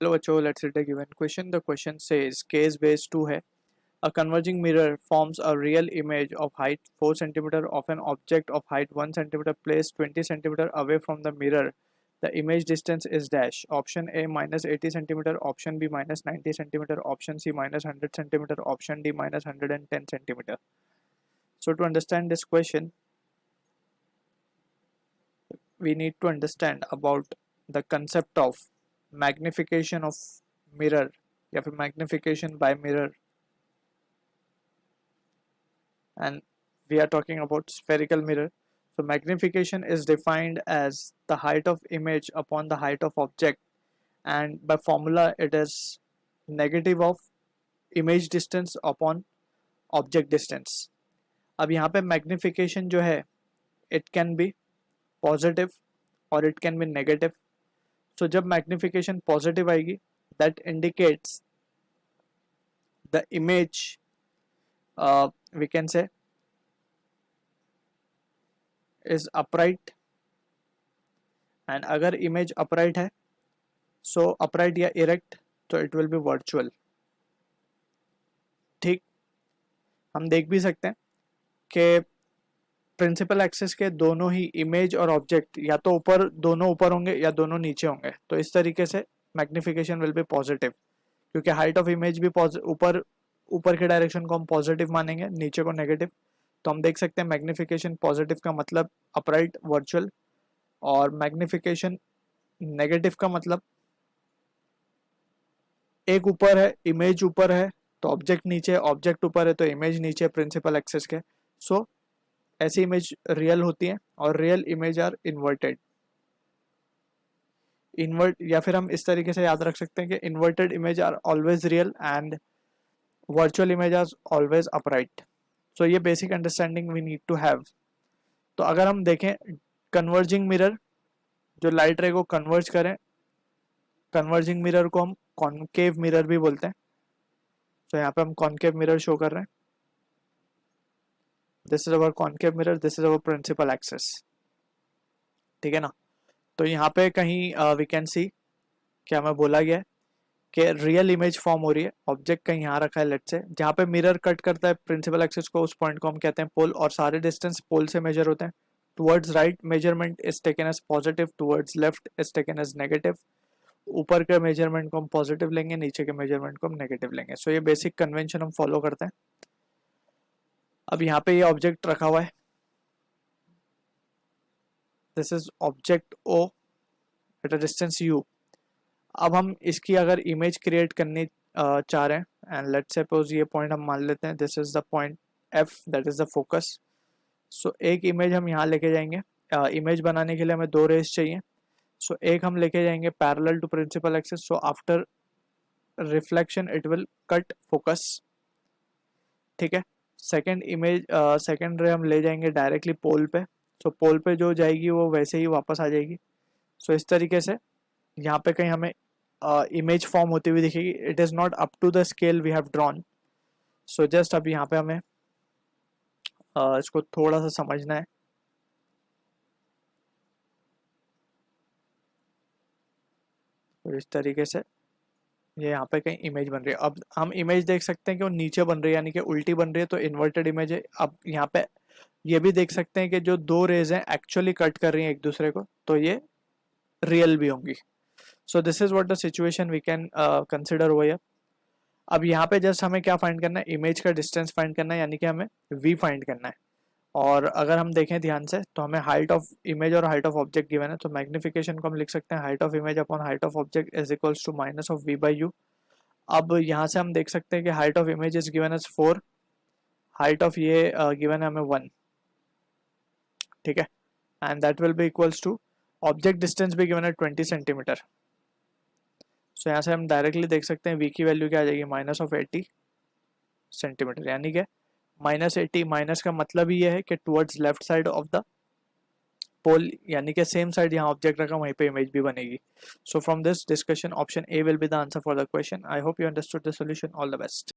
Hello बच्चों, let's read the given question. The question says case base 2 है. A converging mirror forms a real image of height 4 cm of an object of height 1 cm placed 20 cm away from the mirror. The image distance is dash. Option A minus 80 cm, option B minus 90 cm, option C minus 100 cm, option D minus 110 cm. So to understand this question, we need to understand about the concept of magnification of mirror या फिर magnification by mirror, and we are talking about spherical mirror. So magnification is defined as the height of image upon the height of object, and by formula it is negative of image distance upon object distance. अब यहाँ पे magnification जो है it can be positive or it can be negative. So जब magnification positive आएगी, that indicates the image, we can say, is upright, and अगर image upright है, so upright या erect, तो it will be virtual. ठीक, हम देख भी सकते हैं कि प्रिंसिपल एक्सिस के दोनों ही इमेज और ऑब्जेक्ट या तो ऊपर, दोनों ऊपर होंगे या दोनों नीचे होंगे. तो इस तरीके से मैग्निफिकेशन विल बी पॉजिटिव, क्योंकि हाइट ऑफ इमेज भी ऊपर ऊपर के डायरेक्शन को हम पॉजिटिव मानेंगे, नीचे को नेगेटिव. तो हम देख सकते हैं मैग्निफिकेशन पॉजिटिव का मतलब अपराइट वर्चुअल, और मैग्निफिकेशन नेगेटिव का मतलब एक ऊपर है, इमेज ऊपर है तो ऑब्जेक्ट नीचे, ऑब्जेक्ट ऊपर है तो इमेज नीचे प्रिंसिपल एक्सिस के. सो ऐसी इमेज रियल होती है, और real image are inverted. Invert, या फिर हम इस तरीके से याद रख सकते हैं कि inverted image are always real and virtual image are always upright. So ये basic understanding we need to have. तो अगर हम देखें कन्वर्जिंग मिरर, जो लाइट रे को कन्वर्ज करें, कन्वर्जिंग मिरर को हम कॉनकेव मिरर भी बोलते हैं. तो यहाँ पे हम कॉनकेव मिरर शो कर रहे हैं. This is our concave mirror, this is our principal axis. ठीक है ना. तो यहाँ पे कहीं वी कैन सी क्या हमें बोला गया है कि रियल इमेज फॉर्म हो रही है, ऑब्जेक्ट कहीं यहाँ रखा है लेट से, जहाँ पे मिरर कट करता है प्रिंसिपल एक्सिस को, उस पॉइंट को हम कहते हैं पोल, और सारे डिस्टेंस पोल से मेजर होते हैं. Towards right measurement is taken as positive, towards left is taken as negative. ऊपर के मेजरमेंट को हम पॉजिटिव लेंगे, नीचे के मेजरमेंट को हम नेगेटिव लेंगे. सो ये बेसिक कन्वेंशन हम फॉलो करते हैं. अब यहाँ पे ये ऑब्जेक्ट रखा हुआ है, this is object O at a distance u. अब हम इसकी अगर इमेज क्रिएट करनी चाह रहे हैं, एंड लेट्स सपोज ये पॉइंट हम मान लेते हैं, this is the point f, that is the focus. So एक इमेज हम यहाँ लेके जाएंगे. इमेज बनाने के लिए हमें दो रेज चाहिए. सो एक हम लेके जाएंगे parallel to principal axis, so after reflection it will cut focus. ठीक है. सेकेंड इमेज, सेकेंड रे हम ले जाएंगे डायरेक्टली पोल पे. सो पोल पे जो जाएगी वो वैसे ही वापस आ जाएगी. सो इस तरीके से यहाँ पे कहीं हमें इमेज फॉर्म होती हुई दिखेगी. It is not up to the scale we have drawn. So just अब यहाँ पे हमें इसको थोड़ा सा समझना है. तो इस तरीके से ये यहाँ पे कहीं इमेज बन रही है. अब हम इमेज देख सकते हैं कि वो नीचे बन रही है, यानी कि उल्टी बन रही है, तो इन्वर्टेड इमेज है. अब यहाँ पे ये भी देख सकते हैं कि जो दो रेज हैं एक्चुअली कट कर रही हैं एक दूसरे को, तो ये रियल भी होंगी. So this is what the situation we can consider over here. अब यहाँ पे जस्ट हमें क्या फाइंड करना है, इमेज का डिस्टेंस फाइंड करना है, यानी कि हमें v फाइंड करना है. और अगर हम देखें ध्यान से तो हमें हाइट ऑफ इमेज और हाइट ऑफ ऑब्जेक्ट गिवन है. तो मैग्निफिकेशन को हम लिख सकते हैं height of image upon height of object is equals to minus of v by u. अब यहाँ से हम देख सकते हैं कि height of image is given as 4, height of ये गिवन है हमें 1. ठीक है. And that will be equals to object distance भी गिवन है 20 सेंटीमीटर. सो यहाँ से हम डायरेक्टली देख सकते हैं v की वैल्यू क्या आ जाएगी, माइनस ऑफ 80 सेंटीमीटर. यानी कि माइनस 80, माइनस का मतलब ही ये है कि towards left side of the pole, यानी कि सेम साइड यहाँ ऑब्जेक्ट रखा वहीं पे इमेज भी बनेगी. So from this discussion option A will be the answer for the question. I hope you understood the solution. All the best.